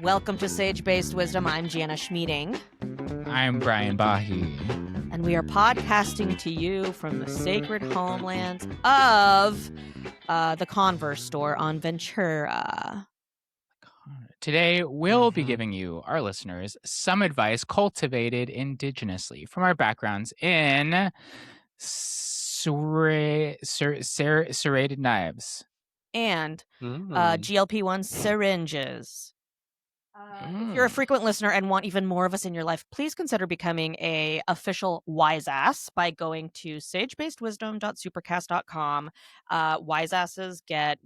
Welcome to Sage-Based Wisdom. I'm Jana Schmieding. I'm Brian Bahe. And we are podcasting to you from the sacred homelands of the Converse store on Ventura. Today, we'll be giving you, our listeners, some advice cultivated indigenously from our backgrounds in serrated knives. And GLP-1 syringes. If you're a frequent listener and want even more of us in your life, please consider becoming a official wise ass by going to sagebasedwisdom.supercast.com. Wise asses get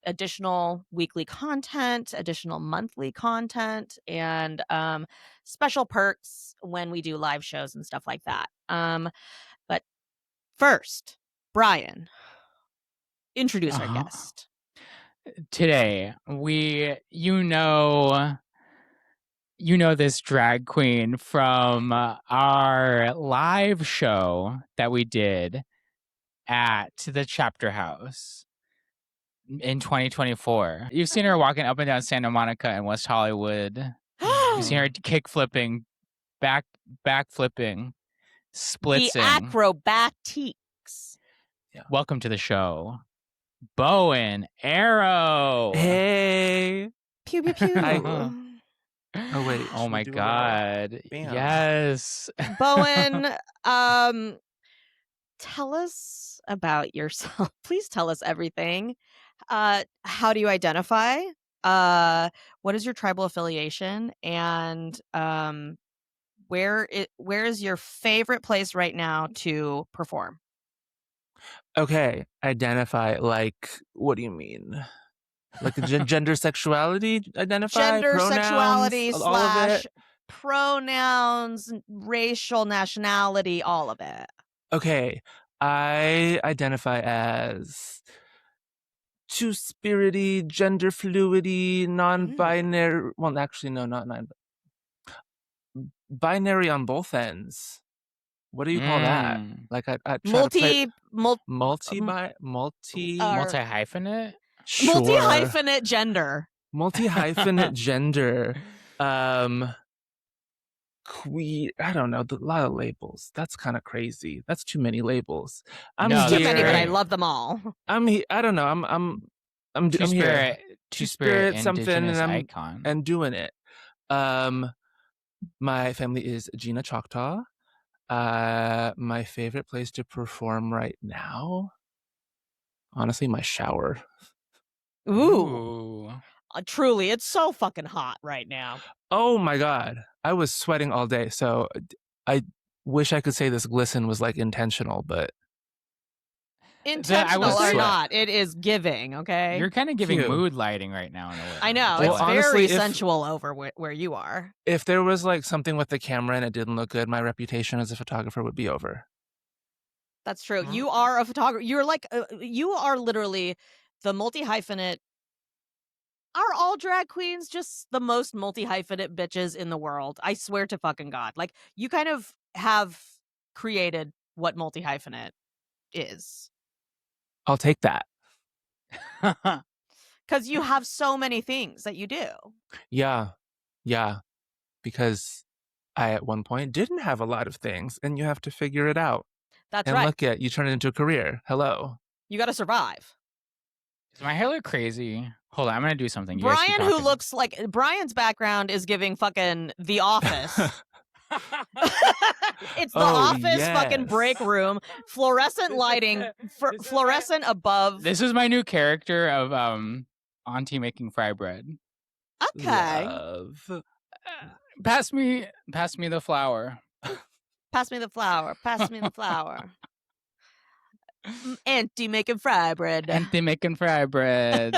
additional weekly content, additional monthly content, and special perks when we do live shows and stuff like that. But first, Brian, introduce our guest. Today, you know this drag queen from our live show that we did at the Chapter House in 2024. You've seen her walking up and down Santa Monica and West Hollywood. You've seen her kick flipping, back flipping, splitsing. The acrobatics. Yeah. Welcome to the show, Bohenne Arrow. Hey. Pew pew pew. Oh wait. Oh my God. Yes. Bohenne, tell us about yourself. Please tell us everything. How do you identify? What is your tribal affiliation? And where is your favorite place right now to perform? Okay. Identify, like, what do you mean? Like the gender, sexuality, identify? Gender, pronouns, sexuality, all of it? pronouns, racial, nationality, all of it. Okay. I identify as two-spirity, gender fluidity, non-binary. Well, actually, no, not binary on both ends. What do you call that? Like I multi-hyphenate? Sure. Multi-hyphenate gender. Multi-hyphenate gender. Queer. I don't know. A lot of labels. That's kind of crazy. That's too many labels. Too many, but I love them all. I'm here. I don't know. I'm here. Two-spirit something, and icon. and doing it. My family is Gina Choctaw. My favorite place to perform right now, honestly, my shower. Ooh. Truly, it's so fucking hot right now. Oh my God. I was sweating all day. So I wish I could say this glisten was like intentional, but. Intentional or not, it is giving, okay? You're kind of giving mood lighting right now in a way. I know. Well, it's honestly, very sensual over where you are. If there was like something with the camera and it didn't look good, my reputation as a photographer would be over. That's true. You are a photographer. You're like, you are literally the multi-hyphenate. Are all drag queens just the most multi-hyphenate bitches in the world? I swear to fucking God. Like, you kind of have created what multi-hyphenate is. I'll take that. Because you have so many things that you do. Yeah. Because I, at one point, didn't have a lot of things, and you have to figure it out. That's and right. And look at, you turn it into a career. Hello. You got to survive. Does my hair look crazy? Hold on, I'm going to do something. Brian, who looks like... Brian's background is giving fucking The Office. It's The Office fucking break room. Fluorescent lighting. Fluorescent above. This is my new character of Auntie making fry bread. Okay. Pass me the flour. Pass me the flour. Pass me the flour. Auntie making fry bread. Auntie making fry bread.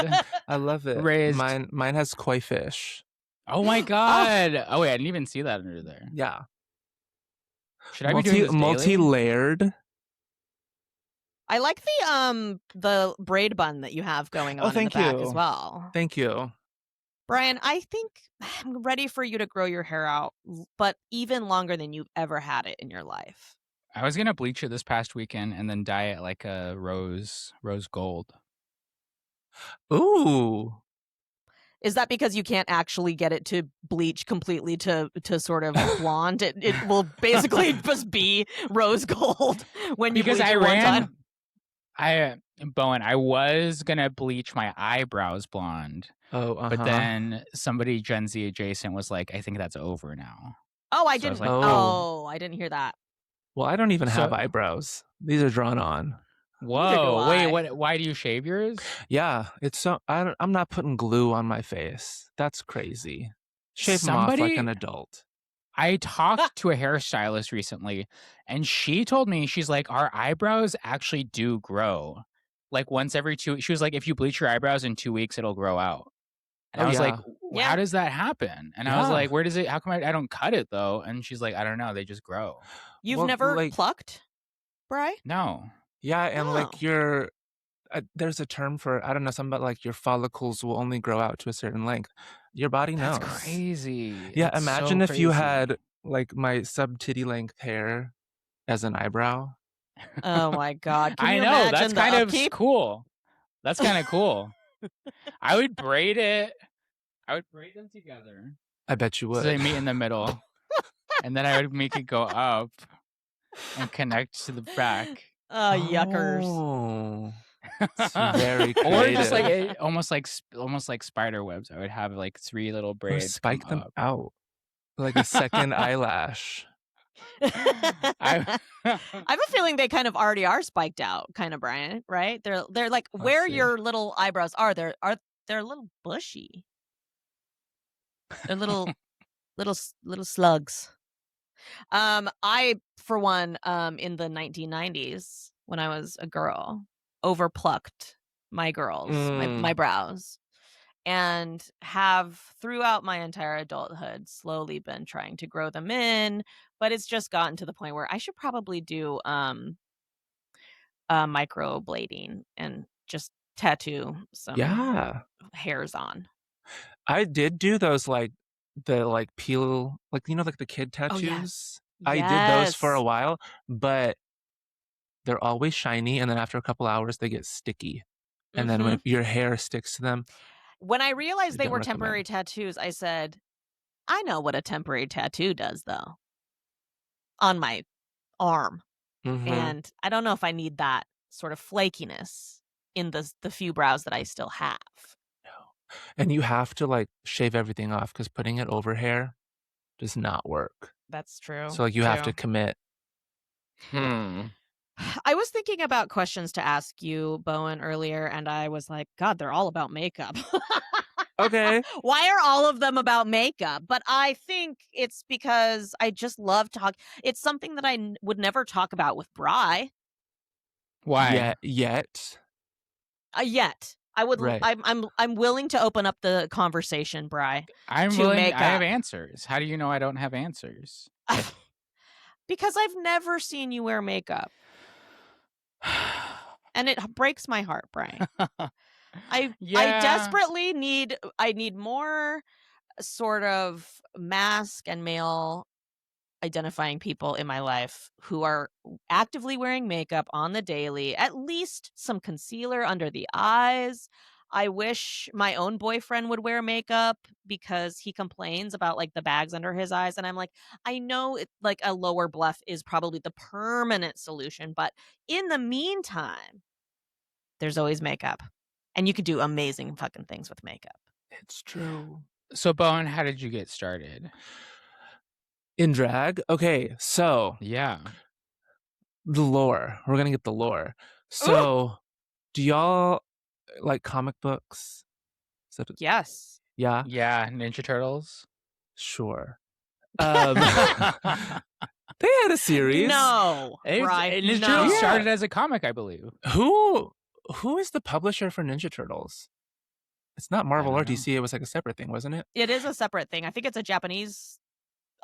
I love it. Raised. Mine has koi fish. Oh my God. Oh wait, I didn't even see that under there. Yeah. Should I be doing this daily? Multi-layered. I like the braid bun that you have going on in the back as well. Thank you. Brian, I think I'm ready for you to grow your hair out, but even longer than you've ever had it in your life. I was gonna bleach it this past weekend and then dye it like a rose gold. Ooh. Is that because you can't actually get it to bleach completely to sort of blonde? It will basically just be rose gold when you Because bleach I it one time. Bowen, I was gonna bleach my eyebrows blonde, Oh, but then somebody Gen Z adjacent was like, "I think that's over now." Oh, I So I was didn't. like, I didn't hear that. Well, I don't even have So- eyebrows. These are drawn on. Neither do "Whoa, wait, I. what? Why do you shave yours?" Yeah, it's so I'm not putting glue on my face. That's crazy. Shave them off like an adult. I talked to a hairstylist recently, and she told me, she's like, our eyebrows actually do grow. Like once every 2 she was like, if you bleach your eyebrows in 2 weeks, it'll grow out. And I was like, Yeah. how does that happen? And I was like, where does it, how come I don't cut it though? And she's like, I don't know, they just grow. You've never plucked, Bri? No. Yeah, and like your there's a term for, I don't know, something about like your follicles will only grow out to a certain length. Your body knows. That's crazy. Yeah, That's imagine so if you crazy. had like my sub-titty length hair as an eyebrow. Oh my God. Can I you know, imagine that's the kind upkeep? of cool. That's kind of cool. I would braid it. I would braid them together. I bet you would. So they meet in the middle. And then I would make it go up and connect to the back. Yuckers. Oh. It's very creative. Or just like almost like spider webs. I would have like 3 little Or braids. spike them up. out. Like a second eyelash. I have a feeling they kind of already are spiked out, kind of, Brian, right? They're like where your little eyebrows are, they're a little bushy. They're little slugs. I, for one, in the 1990s, when I was a girl, overplucked my my brows, and have throughout my entire adulthood slowly been trying to grow them in, but it's just gotten to the point where I should probably do microblading and just tattoo some hairs on. I did do those like the like peel, like like the kid tattoos. Yes. I did those for a while, but they're always shiny, and then after a couple hours they get sticky. And then when your hair sticks to them. When I realized they were temporary tattoos, I said, I know what a temporary tattoo does, though. On my arm. And I don't know if I need that sort of flakiness in the few brows that I still have. No. And you have to like shave everything off, because putting it over hair does not work. That's true. So like you have to commit. I was thinking about questions to ask you, Bowen, earlier, and I was like, God, they're all about makeup. Okay. Why are all of them about makeup? But I think it's because I just love talk. It's something that I would never talk about with Bri. Why? Yet. Yet. I would. Right. I'm willing to open up the conversation, Bri. I'm willing. Makeup. I have answers. How do you know I don't have answers? Because I've never seen you wear makeup. And it breaks my heart, Brian. I desperately need more sort of mask and male identifying people in my life who are actively wearing makeup on the daily, at least some concealer under the eyes. I wish my own boyfriend would wear makeup because he complains about like the bags under his eyes. And I'm like, I know like a lower bluff is probably the permanent solution, but in the meantime, there's always makeup. And you could do amazing fucking things with makeup. It's true. So, Bowen, how did you get started? In drag? Okay, so. Yeah. The lore. We're going to get the lore. So, do y'all like comic books? Yes. Yeah? Yeah, Ninja Turtles? Sure. They had a series. No, Ninja Turtles started as a comic, I believe. Who is the publisher for Ninja Turtles? It's not Marvel or DC. It was like a separate thing, wasn't it? It is a separate thing. I think it's a Japanese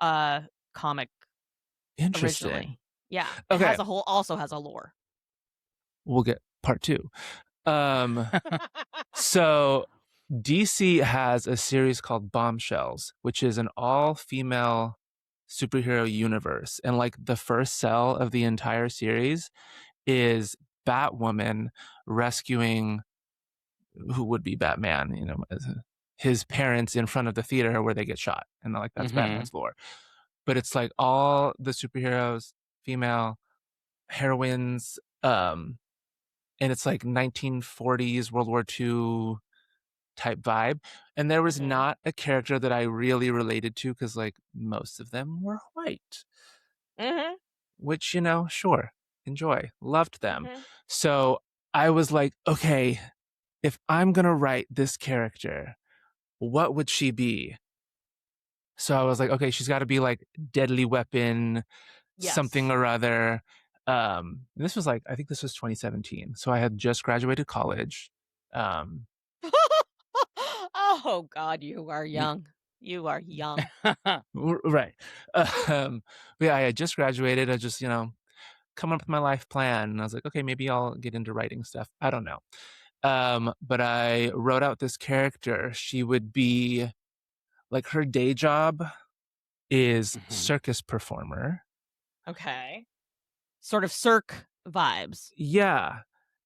comic. Interesting. Originally. Yeah. Okay. It has also has a lore. We'll get part 2. So DC has a series called Bombshells, which is an all-female superhero universe. And like the first cell of the entire series is Batwoman rescuing who would be Batman, you know, his parents in front of the theater where they get shot. And like, that's Batman's lore. But it's like all the superheroes, female heroines, and it's like 1940s, World War II type vibe. And there was not a character that I really related to because like most of them were white. Which, you know, sure, enjoy, loved them. So I was like, okay, if I'm gonna write this character, what would she be? So I was like, okay, she's got to be like deadly weapon, something or other. This was like, I think this was 2017. So I had just graduated college. Oh God, you are young. You are young. Right. But yeah, I had just graduated. I just, you know, come up with my life plan. And I was like, okay, maybe I'll get into writing stuff. I don't know. But I wrote out this character. She would be like, her day job is circus performer. Okay. Sort of Cirque vibes. Yeah.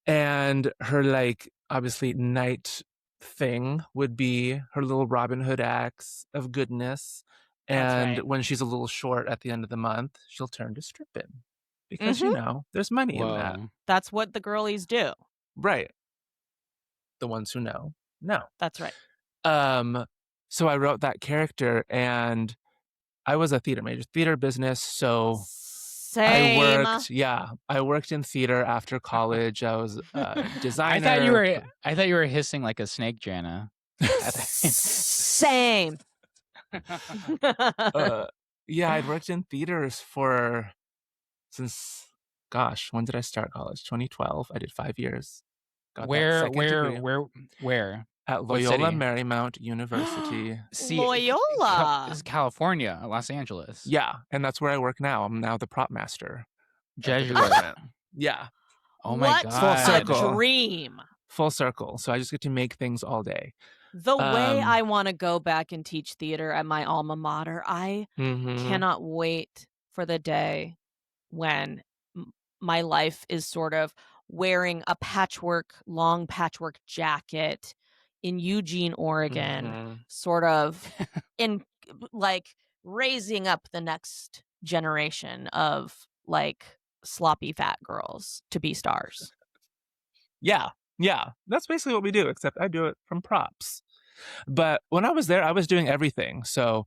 And her like obviously night thing would be her little Robin Hood acts of goodness. And when she's a little short at the end of the month, she'll turn to stripping. Because you know, there's money in that. That's what the girlies do. Right. The ones who know. That's right. So I wrote that character, and I was a theater major, theater business. So Same. I worked in theater after college. I was a designer. I thought you were hissing like a snake, Jana. Same. Yeah, I'd worked in theaters since, gosh, when did I start college? 2012. I did 5 years. Where? At Loyola Marymount University. Loyola. This is California, Los Angeles. Yeah, and that's where I work now. I'm now the prop master. Jesuit. Yeah. Oh my God. Full circle. A dream. Full circle. So I just get to make things all day. The way I want to go back and teach theater at my alma mater, I cannot wait for the day when my life is sort of wearing a long patchwork jacket in Eugene, Oregon, sort of in like raising up the next generation of like sloppy fat girls to be stars. Yeah. That's basically what we do, except I do it from props. But when I was there, I was doing everything. So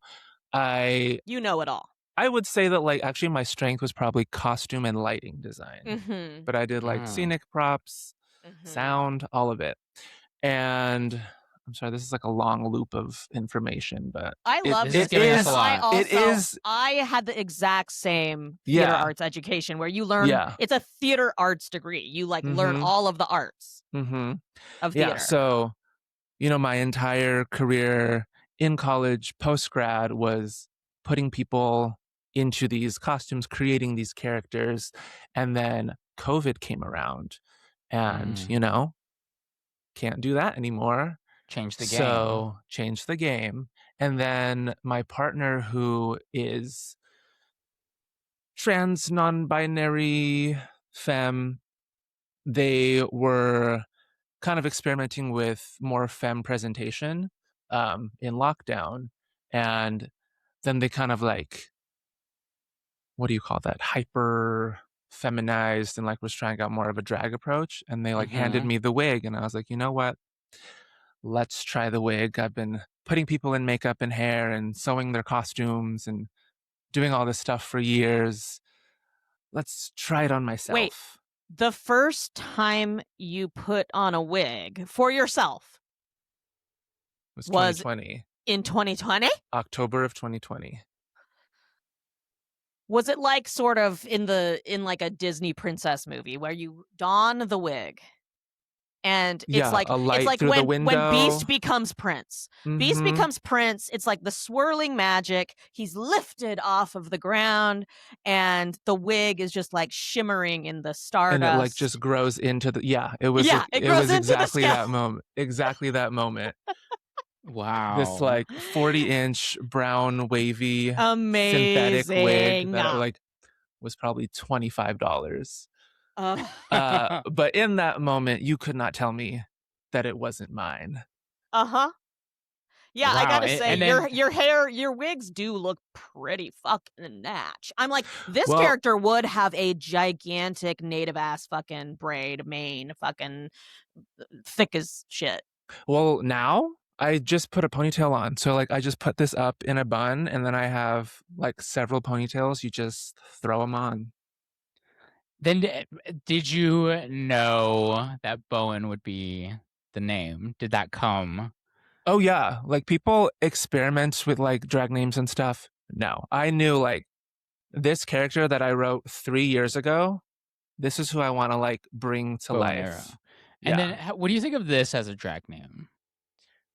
you know it all. I would say that like actually my strength was probably costume and lighting design. But I did like scenic props, sound, all of it. And I'm sorry, this is like a long loop of information, but I love this. I had the exact same theater arts education where you learn it's a theater arts degree. You like learn all of the arts of theater. Yeah, so you know, my entire career in college, post-grad, was putting people into these costumes, creating these characters, and then COVID came around, and you know, can't do that anymore. Change the game. So change the game. And then my partner, who is trans, non-binary, femme, they were kind of experimenting with more femme presentation in lockdown. And then they kind of like, what do you call that? Hyper feminized and like was trying out more of a drag approach. And they like handed me the wig. And I was like, you know what? Let's try the wig. I've been putting people in makeup and hair and sewing their costumes and doing all this stuff for years. Let's try it on myself. Wait, the first time you put on a wig for yourself was 2020. In 2020? October of 2020. Was it like sort of in like a Disney princess movie where you don the wig? And it's like when Beast becomes Prince. Beast becomes Prince. It's like the swirling magic. He's lifted off of the ground, and the wig is just like shimmering in the stardust. And it like just grows into the it was exactly that moment. Exactly that moment. Wow. This like 40-inch brown wavy synthetic wig Amazing. that like was probably $25. Ugh. But in that moment, you could not tell me that it wasn't mine. Uh-huh. Yeah, I Wow, gotta say, and then- your hair, your wigs do look pretty fucking natch. I'm like, this Well- character would have a gigantic native ass fucking braid mane, fucking thick as shit. Well, now I just put a ponytail on. So like I just put this up in a bun and then I have like several ponytails. You just throw them on. Then did you know that Bohenne would be the name? Did that come? Oh yeah, like people experiment with like drag names and stuff. No, I knew like this character that I wrote 3 years ago. This is who I want to like bring to Bohenne life. Arrow. And then what do you think of this as a drag name?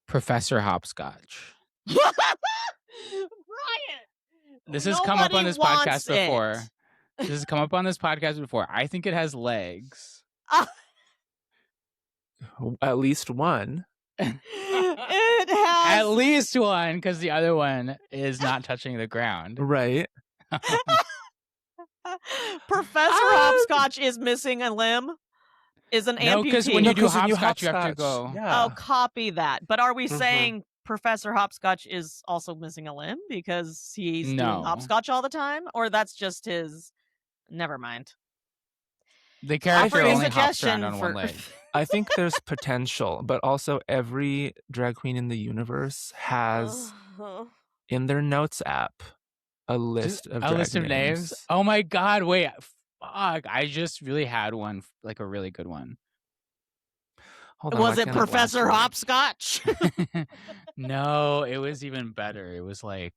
Professor Hopscotch. Brian! This has come up on this podcast Nobody before. wants This has come up on this podcast before. I think it has legs. At least one. It has At least one, because the other one is not touching the ground. Right. Professor Hopscotch is missing a limb. Is an No, because amputee. when you do 'cause when you hopscotch, you have to hopscotch, go. Yeah. Oh, copy that. But are we Mhm. saying Professor Hopscotch is also missing a limb because he's doing No. hopscotch all the time? Or that's just his... Never mind. The character Offering a only hops around suggestion on for... one leg. I think there's potential, but also every drag queen in the universe has in their notes app a list of a drag list of names. Oh my god! Wait, fuck! I just really had one, like a really good one. Hold on, Was why it can't last Professor week? Hopscotch? No, it was even better. It was like,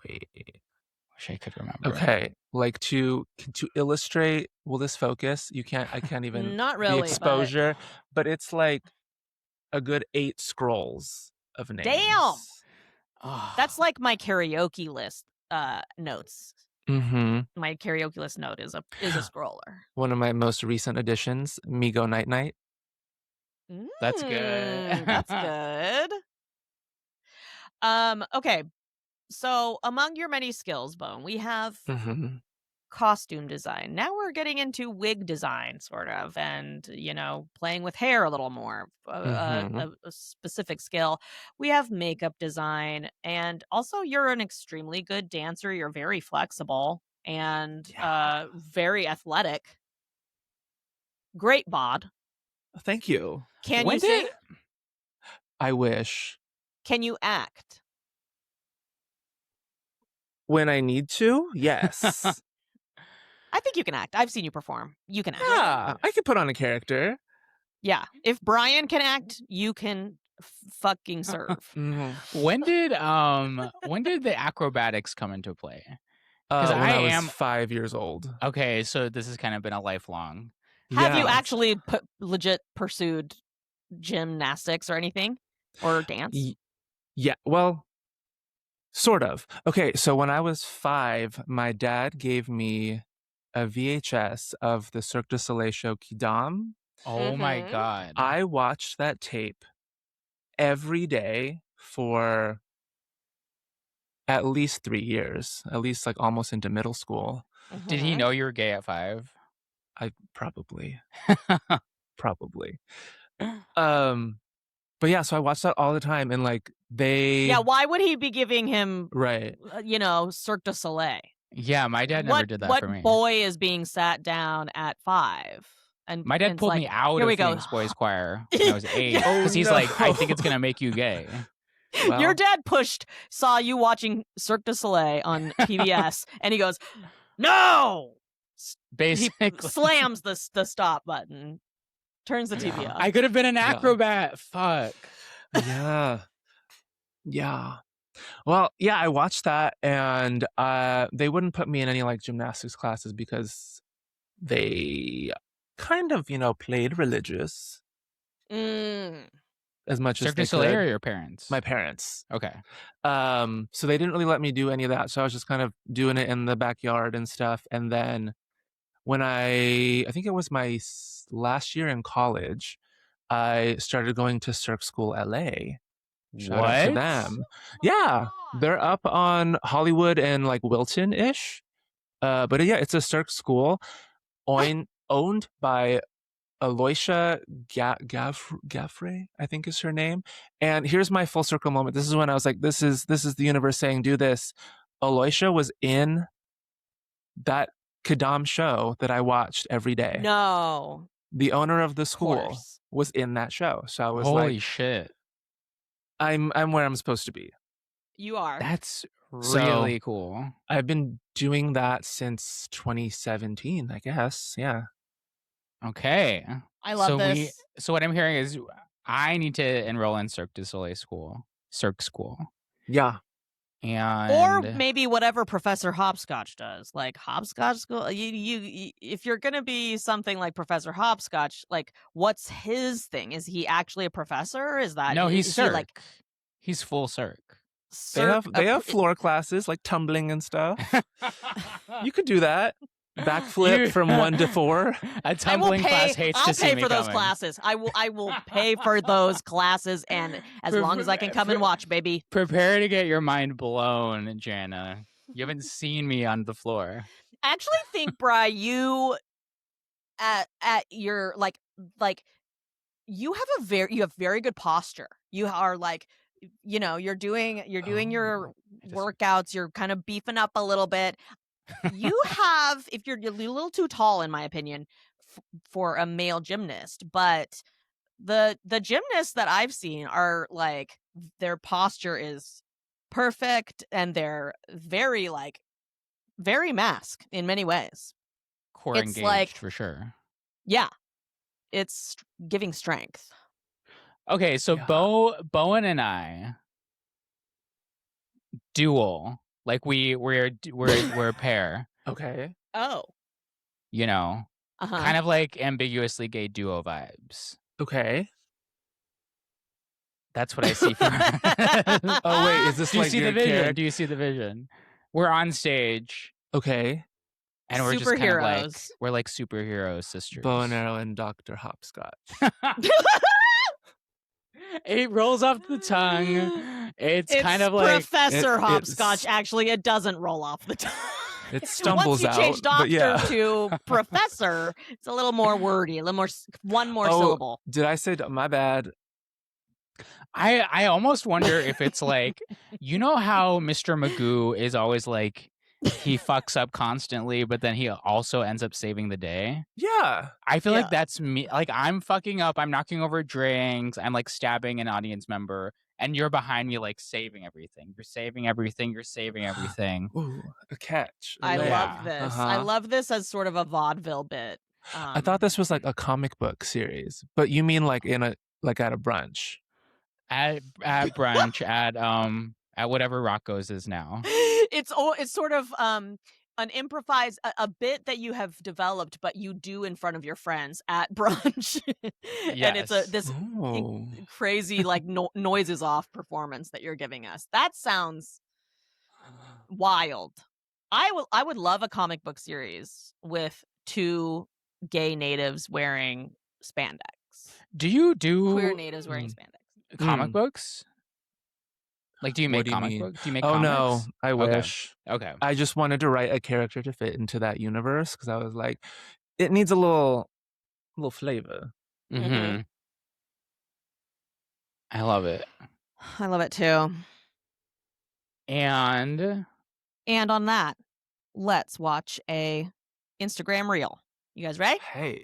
Wait. wish I could remember. Okay, like to illustrate. Will this focus? I can't even. Not The really. But... exposure, but it's like a good 8 scrolls of names. Damn! Oh, That's like my karaoke list notes. Mm-hmm. My karaoke list note is a scroller. One of my most recent additions, Migo Night Night. That's good. That's good. Okay. So among your many skills, Bone, we have Mm-hmm. costume design. Now we're getting into wig design, sort of, and playing with hair a little more. A specific skill. We have makeup design, and also you're an extremely good dancer. You're very flexible and very athletic. Great bod. Thank you. Can When you sing? I wish. Can you act? When I need to, yes. I think you can act. I've seen you perform. You can act. Yeah, I could put on a character. Yeah. If Brian can act, you can fucking serve. Mm-hmm. when did the acrobatics come into play? When I I was am- 5 years old. Okay, so this has kind of been a lifelong. Have you Yeah. actually legit pursued gymnastics or anything? Or dance? Yeah, well, sort of. Okay, so when I was 5, my dad gave me a VHS of the Cirque du Soleil show Kidam. Oh my Mhm. god. I watched that tape every day for at least 3 years, at least like almost into middle school. Did he Mhm. know you were gay at 5? I probably. But yeah, so I watched that all the time, and like they. Yeah, why would he be giving him, Right. Cirque du Soleil? Yeah, my dad never did that what for me. boy is being sat down at 5? And My dad it's pulled like, me out here of we go. Phoenix Boys Choir when I was 8 Yeah. because he's Oh, like, I think no. it's gonna make you gay. Well, Your dad saw you watching Cirque du Soleil on PBS, and he goes, "No!" He Basically, slams the stop button, turns the TV Yeah. off. I could have been an acrobat. Fuck. Yeah. Yeah. Well, yeah, I watched that, and they wouldn't put me in any like gymnastics classes because they kind of, played religious as much as Cirque they du Soleil or could. your parents? My parents. Okay. So they didn't really let me do any of that. So I was just kind of doing it in the backyard and stuff. And then when I think it was my last year in college, I started going to Cirque School LA. Shout out to What? them. Yeah, they're up on Hollywood and like Wilton-ish. But yeah, it's a Cirque school owned by Aloysia Gaffrey, I think is her name. And here's my full circle moment. This is when I was like, this is the universe saying, do this. Aloysia was in that Kadam show that I watched every day. No. The owner of the school course. was in that show. So I was Holy like, shit. I'm where I'm supposed to be. You are. That's really cool. I've been doing that since 2017, I guess. Yeah. Okay. I love this. So what I'm hearing is I need to enroll in Cirque du Soleil school. Cirque school. Yeah. And or maybe whatever Professor Hopscotch does, like Hopscotch school. You if you're gonna be something like Professor Hopscotch, like what's his thing? Is he actually a professor? Is that no, he's is Cirque. he like He's full Cirque. They have floor classes like tumbling and stuff. You could do that. Backflip from 1 to 4. A tumbling class hates to see me I'll pay for those coming. classes. I will pay for those classes, and as long as I can come and watch, baby. Prepare to get your mind blown, Jana. You haven't seen me on the floor. I actually think, Bri, you at your like you have very good posture. You are like, you know, you're doing your workouts. You're kind of beefing up a little bit. You have, if you're a little too tall, in my opinion, for a male gymnast, but the gymnasts that I've seen are like, their posture is perfect, and they're very mask in many ways. Core It's engaged like, for sure. Yeah, it's giving strength. Okay, so Yeah. Bohenne and I duel. Like we're a pair. Okay. Oh. You know, kind of like ambiguously gay duo vibes. Okay. That's what I see for. Oh wait, is this Do you like see your the vision? character? Do you see the vision? We're on stage. Okay. And we're just kind of like, Superheroes. we're like superhero sisters. Bohenne Arrow and Dr. Hopscotch. It rolls off the tongue. It's kind of like Professor Hopscotch. Actually, it doesn't roll off the tongue. It stumbles Once you out. change doctor but yeah. to professor, it's a little more wordy, a little more one more syllable. Did I say my bad? I almost wonder if it's like, you know how Mr. Magoo is always like, he fucks up constantly, but then he also ends up saving the day. Yeah. I feel like that's me. Like, I'm fucking up. I'm knocking over drinks. I'm like stabbing an audience member. And you're behind me, like saving everything. You're saving everything. You're saving everything. Ooh, a catch. I Yeah. love this. I love this as sort of a vaudeville bit. I thought this was like a comic book series, but you mean like at a brunch? At brunch at whatever Rocco's is now. It's sort of an improvised a bit that you have developed, but you do in front of your friends at brunch. And it's this crazy like noises off performance that you're giving us. That sounds wild. I would love a comic book series with 2 gay natives wearing spandex. Do you do Queer natives wearing spandex? Comic books? Like, do you make comic books? Do you make comics? No, I wish. Okay. I just wanted to write a character to fit into that universe because I was like, it needs a little flavor. Mm-hmm. I love it. I love it too. And on that, let's watch a Instagram reel. You guys ready? Hey.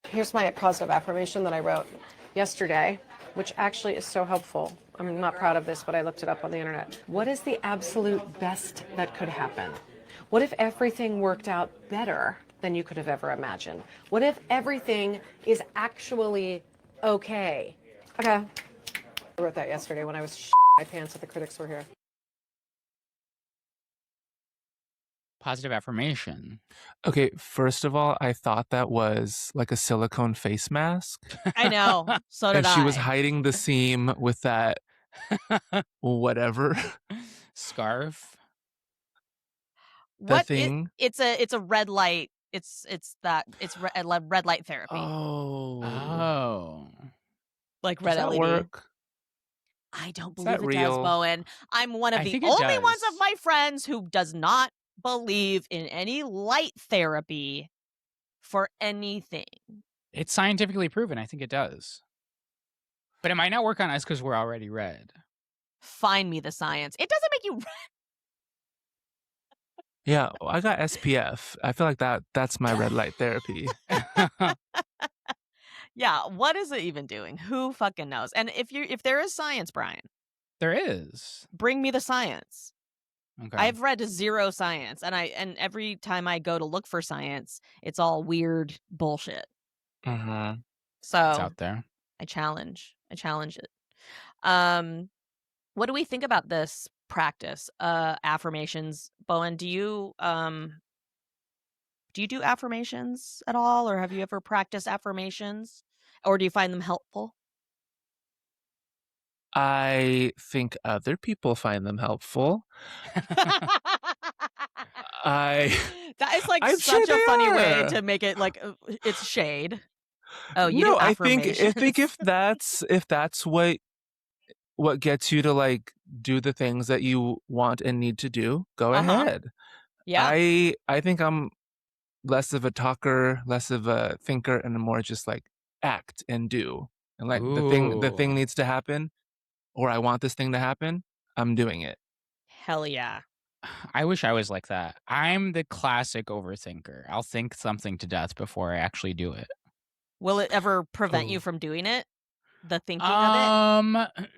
Here's my positive affirmation that I wrote yesterday, which actually is so helpful. I'm not proud of this, but I looked it up on the internet. What is the absolute best that could happen? What if everything worked out better than you could have ever imagined? What if everything is actually okay? Okay. I wrote that yesterday when I was my pants at the critics were here. positive affirmation. Okay, first of all, I thought that was like a silicone face mask. I know. So did and I. she was hiding the seam with that whatever Scarf. That thing. It's a red light It's red light therapy, Oh. like Does red that LED. work? I don't Is that believe it does, real? Bohenne. I'm one of I the think it only ones of does. my friends who does not believe in any light therapy for anything. It's scientifically proven. I think it does. But it might not work on us because we're already red. Find me the science. It doesn't make you Yeah, I got SPF. I feel like that's my red light therapy. Yeah, what is it even doing? Who fucking knows? And if there is science, Brian, There is. bring me the science. Okay. I've read zero science, and every time I go to look for science, it's all weird bullshit. Mm-hmm. So It's out there. I challenge it. What do we think about this practice? Affirmations. Bohenne, do you do affirmations at all, or have you ever practiced affirmations? Or do you find them helpful? I think other people find them helpful. That is like I'm such sure a they funny way are. to make it like it's shade. Oh, you do No, I think affirmations. if that's what gets you to like do the things that you want and need to do, go ahead. Yeah. I think I'm less of a talker, less of a thinker, and more just like act and do. And like the thing Ooh. needs to happen, or I want this thing to happen, I'm doing it. Hell yeah. I wish I was like that. I'm the classic overthinker. I'll think something to death before I actually do it. Will it ever prevent Oh. you from doing it? The thinking of it?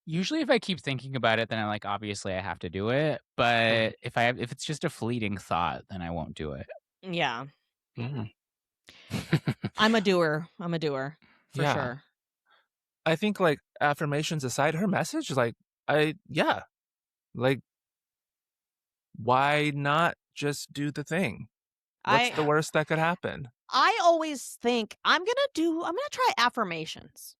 Usually if I keep thinking about it, then I'm like, obviously I have to do it. But if it's just a fleeting thought, then I won't do it. Yeah. Mm. I'm a doer. For Yeah. sure. I think like affirmations aside, her message, like like why not just do the thing? What's the worst that could happen? I always think I'm gonna try affirmations.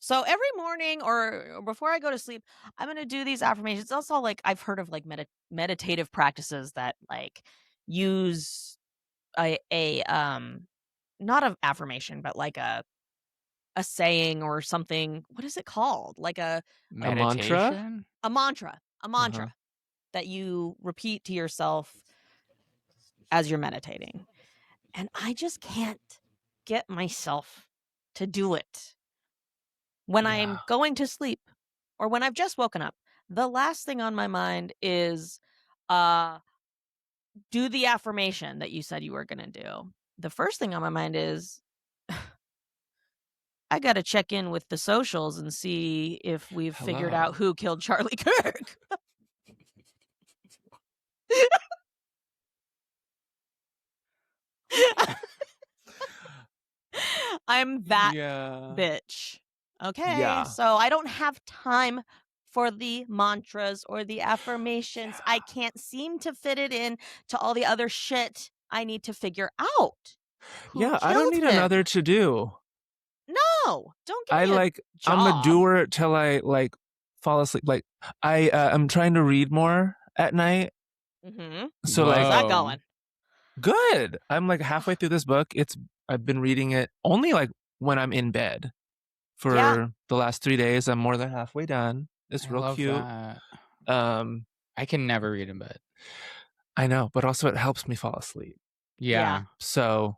So every morning or before I go to sleep, I'm gonna do these affirmations. It's also like I've heard of like meditative practices that like use a not an affirmation, but like a saying or something. What is it called? Like a Meditation? a mantra that you repeat to yourself as you're meditating. And I just can't get myself to do it. When I'm going to sleep or when I've just woken up, the last thing on my mind is do the affirmation that you said you were going to do. The first thing on my mind is I got to check in with the socials and see if we've figured out who killed Charlie Kirk. I'm that bitch. Okay. Yeah. So I don't have time for the mantras or the affirmations. Yeah. I can't seem to fit it in to all the other shit I need to figure out. Who I don't need killed him? another to do. No, don't give me a job. I'm a doer till I like fall asleep. Like I'm trying to read more at night. Mm-hmm. So Whoa. like How's that going? Good. I'm like halfway through this book. I've been reading it only like when I'm in bed. For the last 3 days, I'm more than halfway done. It's real cute. That. I can never read in bed. I know, but also it helps me fall asleep. Yeah. So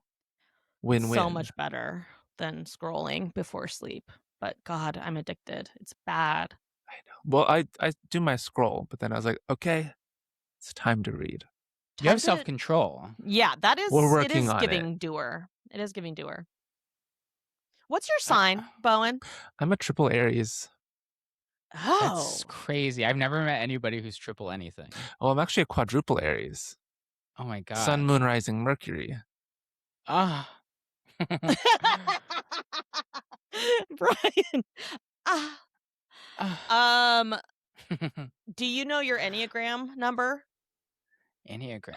win-win. So much better than scrolling before sleep. But God, I'm addicted. It's bad. I know. Well, I do my scroll, but then I was like, okay, it's time to read. You have self-control. Yeah, that is. We're working on giving doer. It is giving doer. What's your sign, Bohenne? I'm a triple Aries. Oh, that's crazy. I've never met anybody who's triple anything. Oh, I'm actually a quadruple Aries. Oh my God. Sun, Moon, Rising, Mercury. Brian. Do you know your Enneagram number? Enneagram.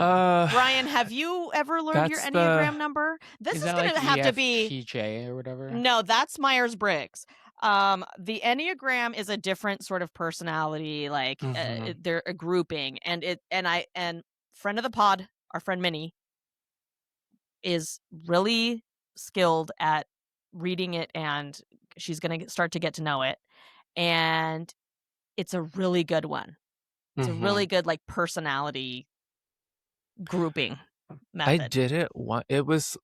Brian, have you ever learned your Enneagram number? This is going to have to be EFTJ or whatever. No, that's Myers-Briggs. The Enneagram is a different sort of personality, like they're a grouping, and friend of the pod, our friend Minnie, is really skilled at reading it, and she's going to start to get to know it. And it's a really good one. It's a really good like personality grouping I method. did it. It was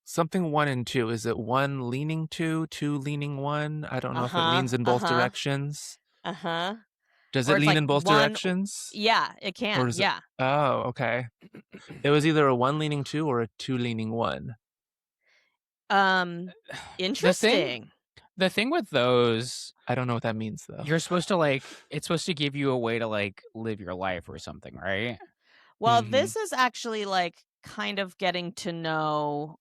something 1 and 2. Is it 1 leaning 2, 2 leaning 1? I don't know if it leans in both directions. Does Or it it's lean like in both one. directions? Yeah, it can. Or is it? Oh, okay. It was either a 1 leaning 2 or a 2 leaning 1. Interesting. The thing with those, I don't know what that means though. you're supposed to like, it's supposed to give you a way to like live your life or something, right? Well, this is actually like kind of getting to know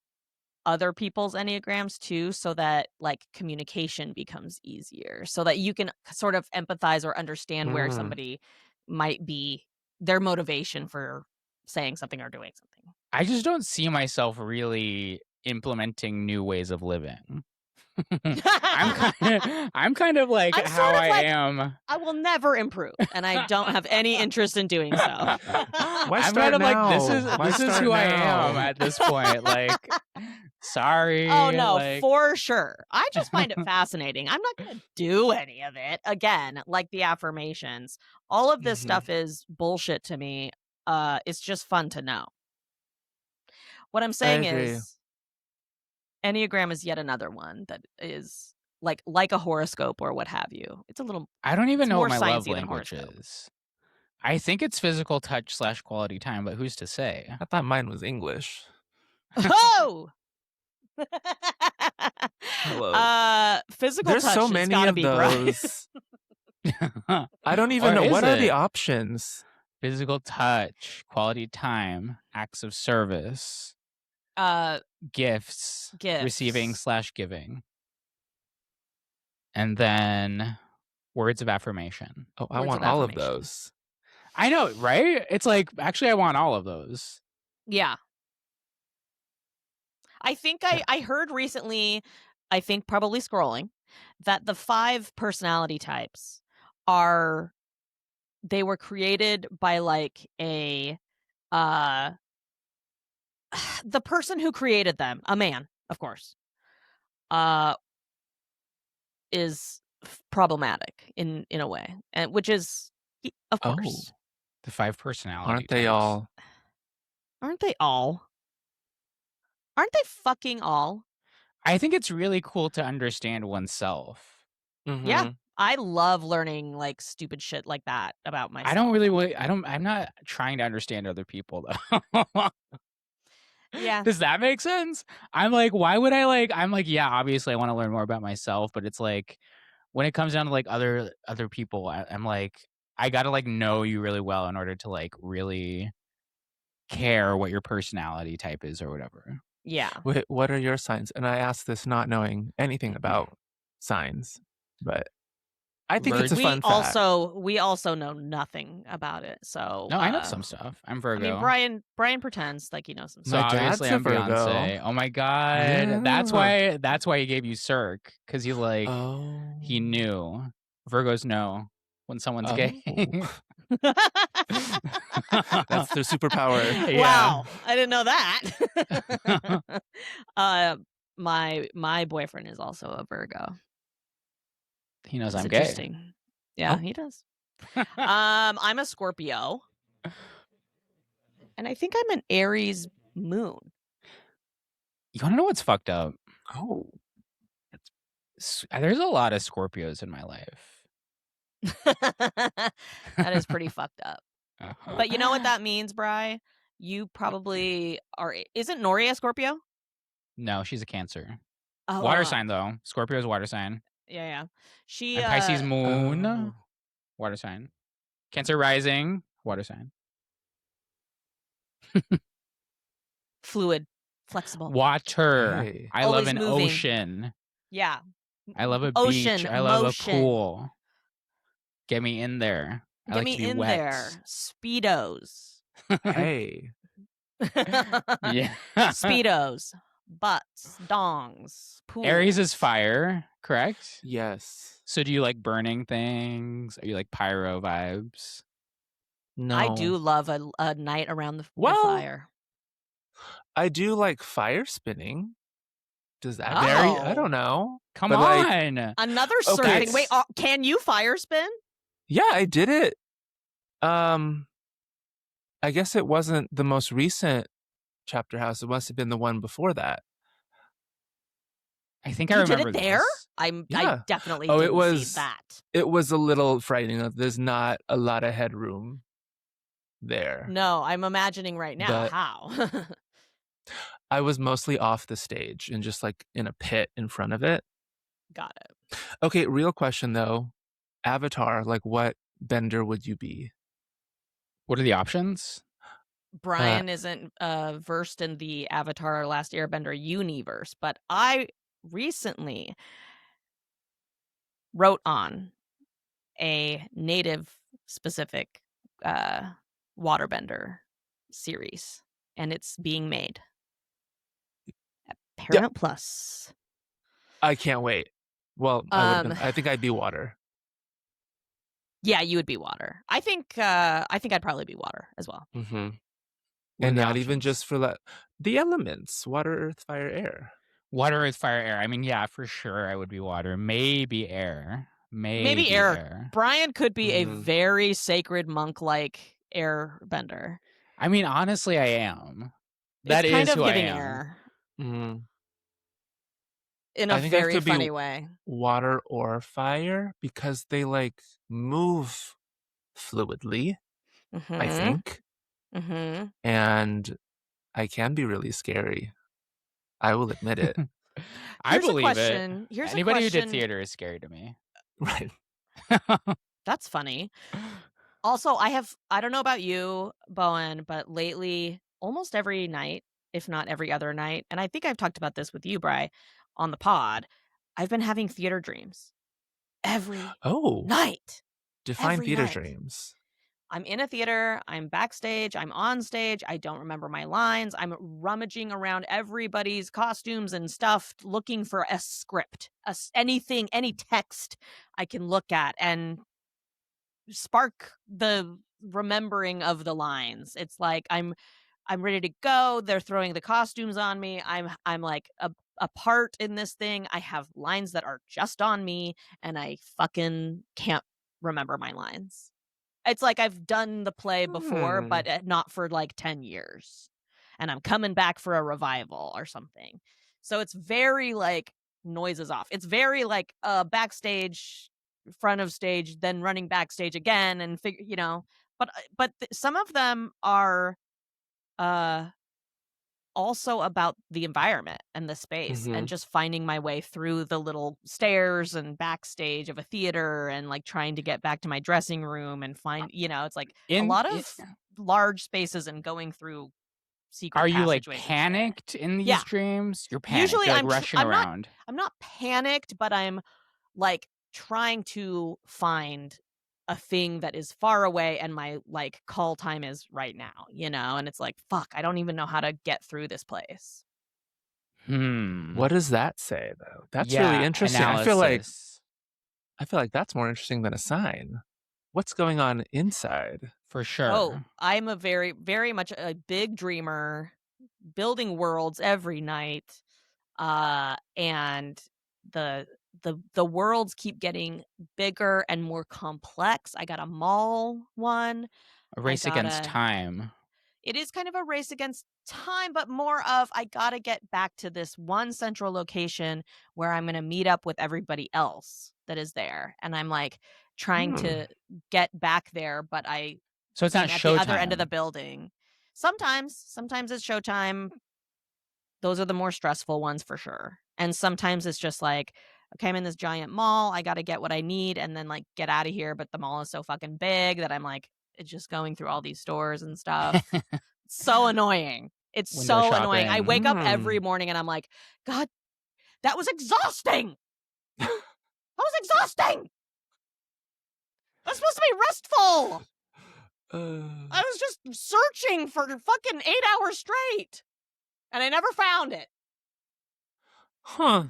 other people's Enneagrams too, so that like communication becomes easier, so that you can sort of empathize or understand where somebody might be, their motivation for saying something or doing something. I just don't see myself really implementing new ways of living. I'm kind of like I'm how sort of I like, am. I will never improve, and I don't have any interest in doing so. Why I'm start kind of now? like, this is who I am at this point. Like, sorry. Oh no, like, for sure. I just find it fascinating. I'm not going to do any of it. Again, like the affirmations. All of this stuff is bullshit to me. It's just fun to know. What I'm saying is Enneagram is yet another one that is like a horoscope or what have you. It's a little I don't even know what my love sciencey than language horoscope. is. I think it's physical touch / quality time, but who's to say? I thought mine was English. Oh! Hello. Physical There's touch so has many gotta of be Brian. those. I don't even know. What are the options? Physical touch, quality time, acts of service, gifts, receiving / giving, and then words of affirmation. Oh, I want all of those. I know, right? It's like, actually, I want all of those. Yeah. I think I heard recently, I think probably scrolling, that the 5 personality types they were created by like a the person who created them, a man, of course, is problematic in a way, and which is, of course. The 5 personality Aren't they types. all? Aren't they all? Aren't they fucking all? I think it's really cool to understand oneself. Yeah. I love learning like stupid shit like that about myself. I'm not trying to understand other people though. Yeah. Does that make sense? I'm like, why would I like, I'm like, yeah, obviously I want to learn more about myself, but it's like, when it comes down to like other people, I'm like, I gotta like know you really well in order to like really care what your personality type is or whatever. Yeah. Wait, what are your signs? And I asked this not knowing anything about signs, but I think it's a fun fact. We also know nothing about it. So no, I know some stuff. I'm Virgo. I mean, Brian pretends like he knows some stuff. No, obviously I'm Virgo. Beyonce. Oh my god, Yeah. that's why he gave you Cirque, because he like he knew. Virgos know when someone's gay. That's their superpower. Yeah. Wow, I didn't know that. My boyfriend is also a Virgo. He knows That's I'm gay. interesting. Yeah, he does. I'm a Scorpio, and I think I'm an Aries moon. You want to know what's fucked up? Oh, there's a lot of Scorpios in my life. That is pretty fucked up. But you know what that means, Bri? You probably are. Isn't Nori a Scorpio? No, she's a Cancer. Oh, water sign though. Scorpio's water sign. Yeah. She and Pisces moon, water sign. Cancer rising, water sign. Fluid, flexible. Water. Hey. I Always love an moving. Ocean. Yeah. I love a Ocean, beach. I love motion. a pool. Get me in there. I Get like me to be in wet. there. Speedos. Hey. Yeah. Speedos. Butts. Dongs. Pools. Aries is fire, correct? Yes. So do you like burning things? Are you like pyro vibes? No. I do love a night around the fire. I do like fire spinning. Does that Oh. vary? I don't know. Come But, like, on. Another Okay. certain thing. Wait, can you fire spin? yeah, I did it. I guess it wasn't the most recent chapter house. It must have been the one before that. I think I You did remember it there? this. I Yeah. definitely Oh, it didn't was- see that. It was a little frightening. There's not a lot of headroom there. No, I'm imagining right now But- how. I was mostly off the stage and just like in a pit in front of it. Got it. Okay, real question though. Avatar, like what bender would you be? What are the options? Brian isn't versed in the Avatar Last Airbender universe, but I recently wrote on a native specific waterbender series, and it's being made at Paramount Plus. I can't wait. Well, I think I'd be water. Yeah, you would be water. I think I'd probably be water as well. Mm-hmm. What are And the not even options? just for the elements: water, earth, fire, air. Water, earth, fire, air. I mean, yeah, for sure I would be water. Maybe air. Maybe air. Brian could be a Mhm. very sacred monk-like airbender. I mean, honestly, I am. That It's kind is of who I giving am. air Mm. in I a think I very could be funny way. water or fire because they like move fluidly, I think. Mm-hmm. And I can be really scary. I will admit it. I Here's a believe question. it. Here's a Anybody who did question. theater is scary to me. Right. That's funny. Also, I don't know about you, Bowen, but lately, almost every night, if not every other night, and I think I've talked about this with you, Bri, on the pod, I've been having theater dreams. Every Oh, night. define every theater night. dreams. I'm in a theater, I'm backstage, I'm on stage, I don't remember my lines, I'm rummaging around everybody's costumes and stuff, looking for a script, anything, any text I can look at and spark the remembering of the lines. It's like I'm ready to go, they're throwing the costumes on me, I'm like a part in this thing, I have lines that are just on me, and I fucking can't remember my lines. It's like I've done the play before, but not for like 10 years. And I'm coming back for a revival or something. So it's very like noises off. It's very like backstage, front of stage, then running backstage again and but some of them are also about the environment and the space and just finding my way through the little stairs and backstage of a theater and like trying to get back to my dressing room and find, it's like a lot of large spaces and going through secret Are you like passageways and shit. panicked in these Yeah. dreams? You're panicked. Usually You're like rushing around. I'm not panicked, but I'm like trying to find a thing that is far away and my like call time is right now, and it's like, fuck, I don't even know how to get through this place. What does that say though? That's Yeah, really interesting. analysis. I feel like that's more interesting than a sign. What's going on inside? For sure. Oh, I'm a very, very much a big dreamer, building worlds every night. And the worlds keep getting bigger and more complex. I got a mall one. A race against time. It is kind of a race against time, but more of I gotta get back to this one central location where I'm gonna meet up with everybody else that is there. And I'm like trying to get back there, but So it's not at showtime. the other end of the building. Sometimes it's showtime. Those are the more stressful ones for sure. And sometimes it's just like, okay, I'm in this giant mall. I got to get what I need and then like get out of here. But the mall is so fucking big that I'm like, it's just going through all these stores and stuff. So annoying. It's Window so annoying. I shopping. wake up every morning and I'm like, God, that was exhausting. That was exhausting. That's supposed to be restful. I was just searching for fucking 8 hours straight. And I never found it. Huh.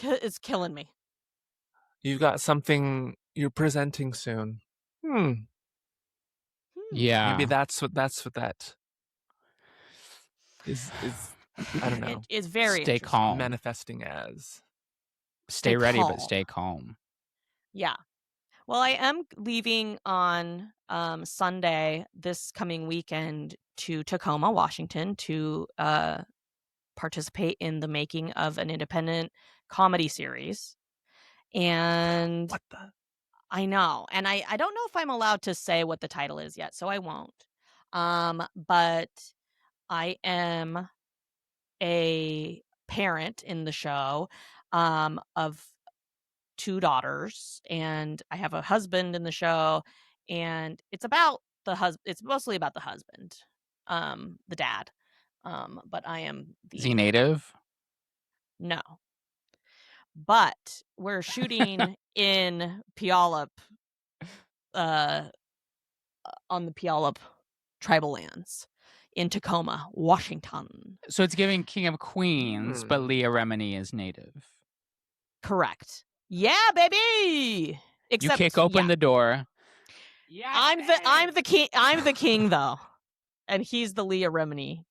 It's killing me. You've got something you're presenting soon. Yeah. Maybe that's what that is I don't know. It is very Stay interesting. calm. Manifesting as. Stay ready, but stay calm. Yeah. Well, I am leaving on Sunday this coming weekend to Tacoma, Washington, to participate in the making of an independent comedy series. And What the? I know. And I don't know if I'm allowed to say what the title is yet, so I won't. But I am a parent in the show of 2 daughters, and I have a husband in the show, and it's about the husband. It's mostly about the husband, the dad. But I am Is he the native? no. But we're shooting in Puyallup, on the Puyallup tribal lands in Tacoma, Washington. So it's giving King of Queens, but Leah Remini is native. Correct. Yeah, baby. Except you kick open the door. Yeah, I'm the king. I'm the king though, and he's the Leah Remini.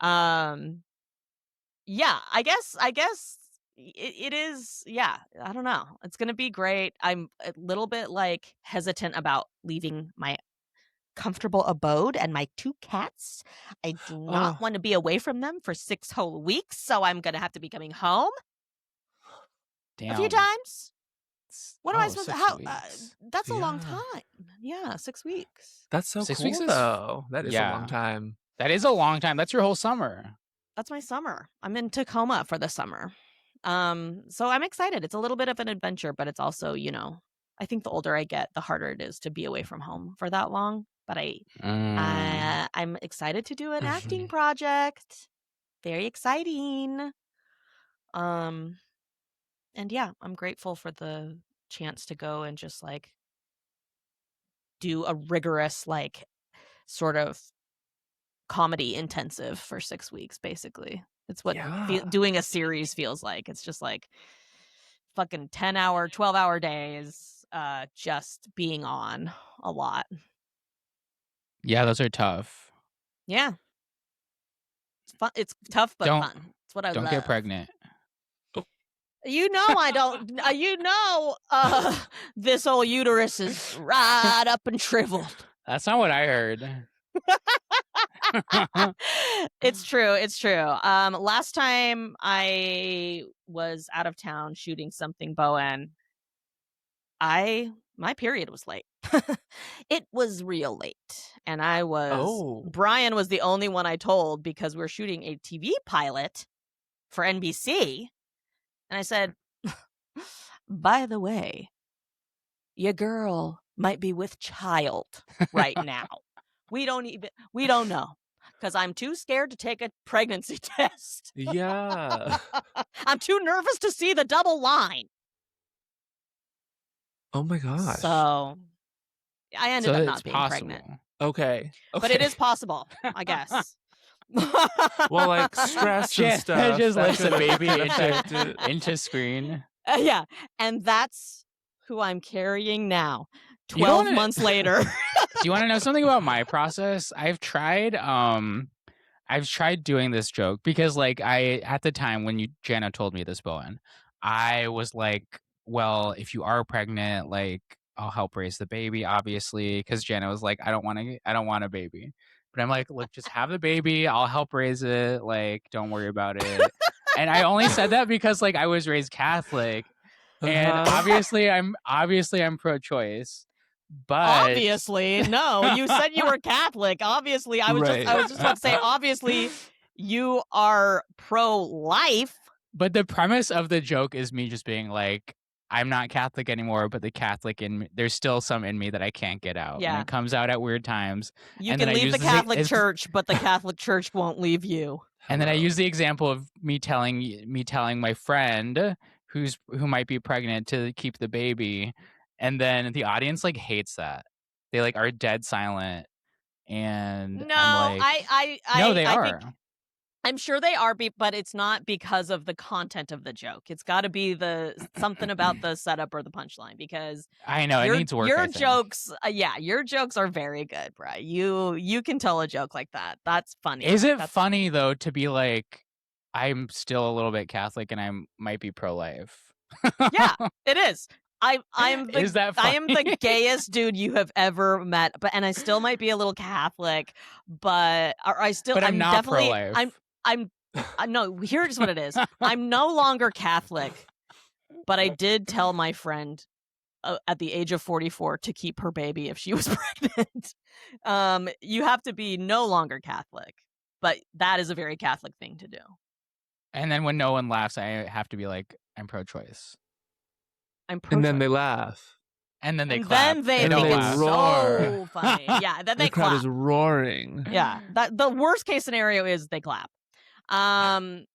Yeah, I guess it is. Yeah, I don't know. It's gonna be great. I'm a little bit like hesitant about leaving my comfortable abode and my 2 cats. I do not want to be away from them for 6 whole weeks, so I'm gonna have to be coming home a few times. What am I supposed to? How? That's a long time. Yeah, 6 weeks. That's so 6 cool, weeks is- though. That is a long time. That is a long time. That's your whole summer. That's my summer. I'm in Tacoma for the summer. So I'm excited. It's a little bit of an adventure, but it's also, I think the older I get, the harder it is to be away from home for that long. But I'm excited to do an acting project. Very exciting. And yeah, I'm grateful for the chance to go and just like do a rigorous, like, sort of comedy intensive for 6 weeks, basically. It's what doing a series feels like. It's just like fucking 10-hour, 12-hour days, just being on a lot. Yeah, those are tough. Yeah. It's fun. It's tough, but fun. It's what I love. Don't get pregnant. I don't. This old uterus is right up and shriveled. That's not what I heard. It's true. Last time I was out of town shooting something, Bohenne, my period was late. It was real late. And Brian was the only one I told because we're shooting a TV pilot for NBC. And I said, by the way, your girl might be with child right now. We don't know. Because I'm too scared to take a pregnancy test. Yeah. I'm too nervous to see the double line. Oh my gosh. So I ended up not being possible. pregnant. Okay. But it is possible, I guess. Well, like stress and stuff. Just that lifts the could baby affect it. into screen. Yeah. And that's who I'm carrying now. 12 months later. Do you want to know something about my process? I've tried doing this joke because like at the time when Jana told me this, Bohenne, I was like, well, if you are pregnant, like I'll help raise the baby, obviously, because Jana was like, I don't want a baby. But I'm like, look, just have the baby, I'll help raise it, like don't worry about it. And I only said that because like I was raised Catholic. And obviously I'm pro-choice. But obviously, no, you said you were Catholic. Obviously, I was just about to say, obviously, you are pro-life. But the premise of the joke is me just being like, I'm not Catholic anymore, but the Catholic in me, there's still some in me that I can't get out. Yeah. And it comes out at weird times. You can leave the Catholic Church, but the Catholic Church won't leave you. And then I use the example of me telling my friend who might be pregnant to keep the baby. And then the audience like hates that. They like are dead silent. And no, I'm like, no, they are. I'm sure they are, but it's not because of the content of the joke. It's got to be something about the setup or the punchline, because I know it needs work. Your jokes, your jokes are very good, Brian. You can tell a joke like that. That's funny. Is it funny though to be like, I'm still a little bit Catholic, and I might be pro-life. Yeah, it is. I'm the Is that I am the funny? gayest dude you have ever met, and I still might be a little Catholic, but But I'm not definitely pro-life. no, here's what it is. I'm no longer Catholic, but I did tell my friend at the age of 44 to keep her baby if she was pregnant. You have to be no longer Catholic, but that is a very Catholic thing to do. And then when no one laughs, I have to be like, I'm pro-choice. I'm pro-choice. And then they laugh. And then they And clap. then they don't think laugh. it's so funny. Yeah, then they The crowd clap. is roaring. Yeah, the worst case scenario is they clap. I'm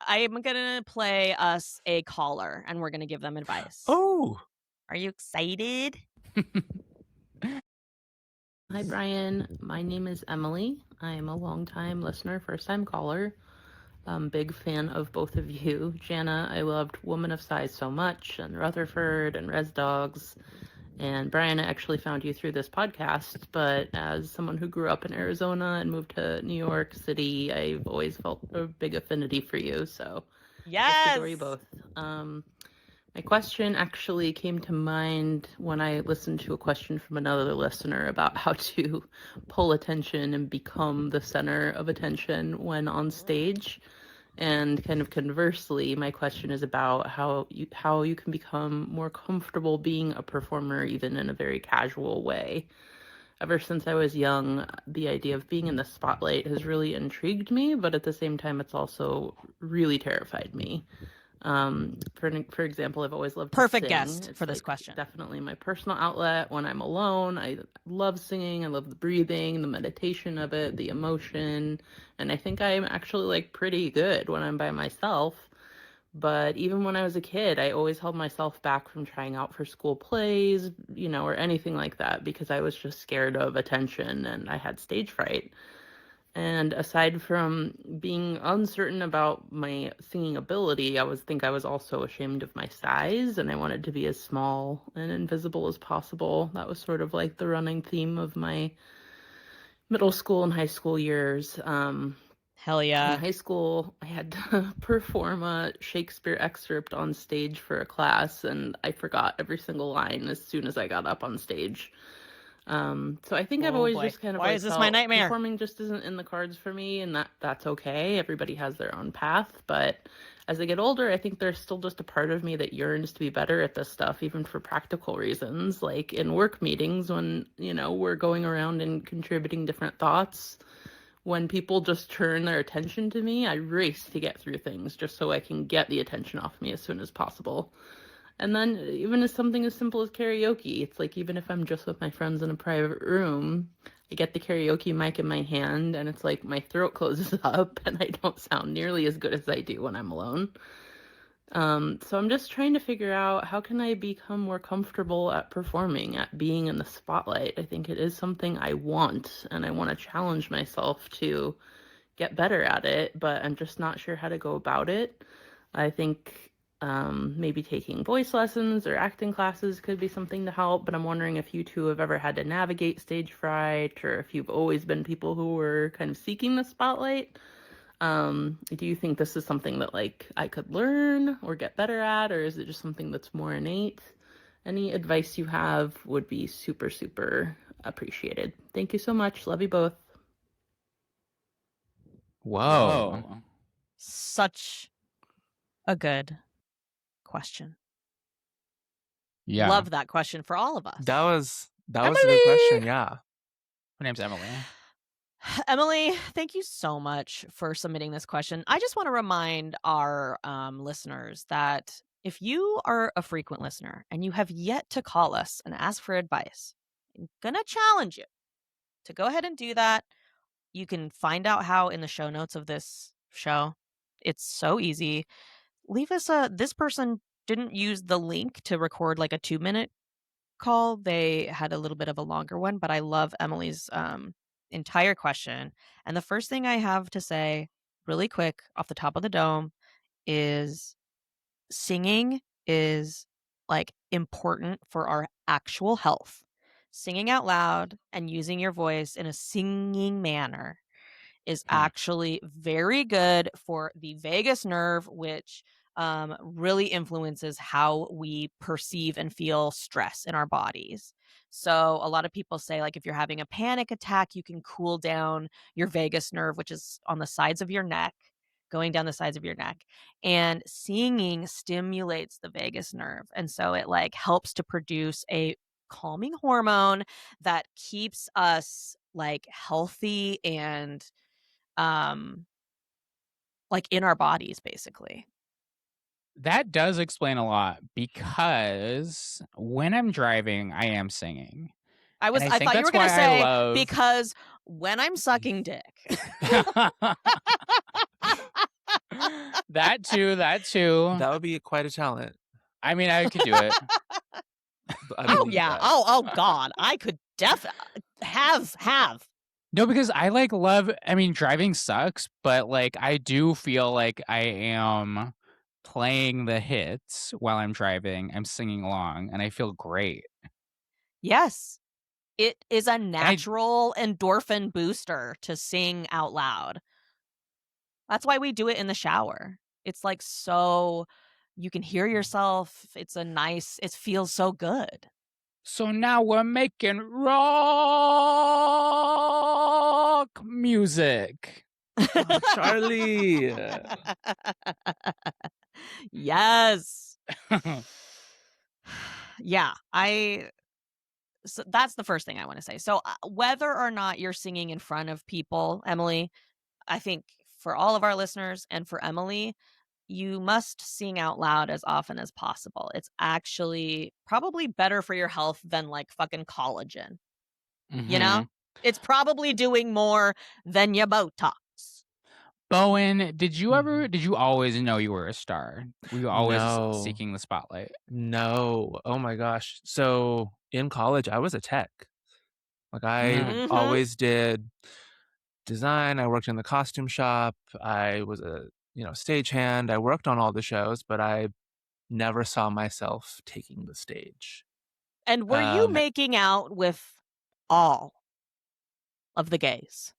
gonna play us a caller, and we're gonna give them advice. Oh, Are you excited? Hi, Brian. My name is Emily. I am a longtime listener, first-time caller. Big fan of both of you. Jana, I loved Woman of Size so much, and Rutherford, and Res Dogs. And Brian, I actually found you through this podcast, but as someone who grew up in Arizona and moved to New York City, I've always felt a big affinity for you, so Yes. just adore you both. My question actually came to mind when I listened to a question from another listener about how to pull attention and become the center of attention when on stage. And kind of conversely, my question is about how you can become more comfortable being a performer, even in a very casual way. Ever since I was young, the idea of being in the spotlight has really intrigued me, but at the same time, it's also really terrified me. For example, I've always loved to Perfect sing. guest It's for this question. Definitely my personal outlet when I'm alone. I love singing. I love the breathing, the meditation of it, the emotion. And I think I'm actually like pretty good when I'm by myself. But even when I was a kid, I always held myself back from trying out for school plays, or anything like that, because I was just scared of attention and I had stage fright. And aside from being uncertain about my singing ability, I was also ashamed of my size, and I wanted to be as small and invisible as possible. That was sort of like the running theme of my middle school and high school years. Hell yeah. In high school, I had to perform a Shakespeare excerpt on stage for a class, and I forgot every single line as soon as I got up on stage. So I think I've always just kind of Why like is this felt my nightmare? Performing just isn't in the cards for me, and that's okay. Everybody has their own path, but as I get older, I think there's still just a part of me that yearns to be better at this stuff, even for practical reasons, like in work meetings when, we're going around and contributing different thoughts. When people just turn their attention to me, I race to get through things just so I can get the attention off me as soon as possible. And then even as something as simple as karaoke, it's like even if I'm just with my friends in a private room, I get the karaoke mic in my hand and it's like my throat closes up and I don't sound nearly as good as I do when I'm alone. So I'm just trying to figure out how can I become more comfortable at performing, at being in the spotlight. I think it is something I want, and I want to challenge myself to get better at it, but I'm just not sure how to go about it. I think maybe taking voice lessons or acting classes could be something to help, but I'm wondering if you two have ever had to navigate stage fright, or if you've always been people who were kind of seeking the spotlight. Do you think this is something that like I could learn or get better at, or is it just something that's more innate? Any advice you have would be super, super appreciated. Thank you so much. Love you both. Whoa. Such a good question. Yeah. Love that question for all of us. that was a Emily! good question. Yeah. My name's Emily. Emily, thank you so much for submitting this question. I just want to remind our listeners that if you are a frequent listener and you have yet to call us and ask for advice, I'm going to challenge you to go ahead and do that. You can find out how in the show notes of this show. It's so easy. Leave us this person didn't use the link to record like a 2-minute call. They had a little bit of a longer one, but I love Emily's entire question. And the first thing I have to say really quick off the top of the dome is singing is like important for our actual health. Singing out loud and using your voice in a singing manner is actually very good for the vagus nerve, which really influences how we perceive and feel stress in our bodies. So a lot of people say, like, if you're having a panic attack, you can cool down your vagus nerve, which is on the sides of your neck, going down the sides of your neck. And singing stimulates the vagus nerve. And so it like helps to produce a calming hormone that keeps us like healthy and like in our bodies, basically. That does explain a lot, because when I'm driving, I am singing. I And thought you that's were gonna why I say love- because when I'm sucking dick. That too. That would be quite a talent. I mean, I could do it. I Oh believe yeah. that. Oh God. I could have. No, because I like love, I mean, driving sucks, but like I do feel like I am playing the hits while I'm driving. I'm singing along and I feel great. Yes. It is a natural endorphin booster to sing out loud. That's why we do it in the shower. It's like so you can hear yourself. It feels so good. So now we're making rock music. Oh, Charlie. Yes. Yeah, so that's the first thing I want to say. So whether or not you're singing in front of people, Emily, I think for all of our listeners and for Emily, you must sing out loud as often as possible. It's actually probably better for your health than like fucking collagen. You know? It's probably doing more than your Botox. Bowen, did you always know you were a star? Were you always No. seeking the spotlight? No. Oh my gosh. So in college, I was a tech. Like I Mhm. always did design. I worked in the costume shop. I was a, stagehand. I worked on all the shows, but I never saw myself taking the stage. And were you making out with all of the gays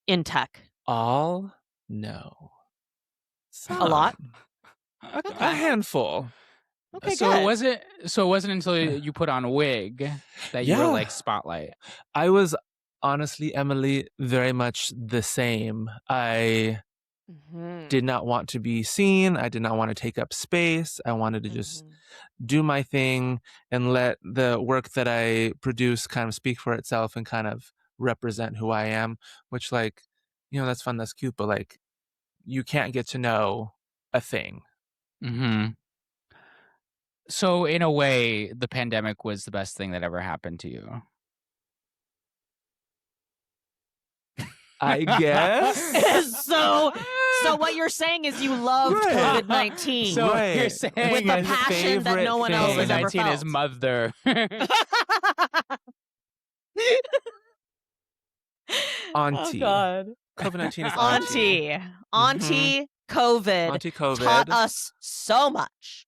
in tech? All? No. A lot? A handful. Okay, So good. it wasn't until you put on a wig that you were Yeah. like spotlight. I was honestly, Emily, very much the same. I did not want to be seen. I did not want to take up space. I wanted to just do my thing and let the work that I produce kind of speak for itself and kind of represent who I am, which like, that's fun, that's cute, but like you can't get to know a thing. So in a way, the pandemic was the best thing that ever happened to you. I guess. So what you're saying is you loved Right. COVID-19 So Right. you're saying with the his passion that favorite no one else thing. has ever COVID-19 felt. is mother. Auntie. Oh God. COVID-19 is auntie. Auntie COVID Auntie COVID. taught us so much.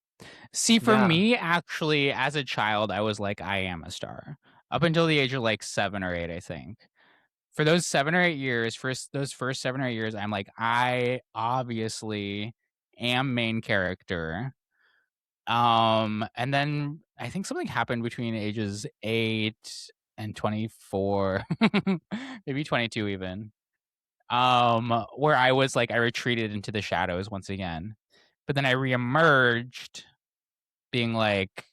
See, for Yeah. me, actually, as a child, I was like, I am a star. Up until the age of like 7 or 8, I think. For those 7 or 8 years, those first 7 or 8 years, I'm like, I obviously am main character. And then I think something happened between ages 8 and 24, maybe 22 even. Where I was like, I retreated into the shadows once again. But then I reemerged being like,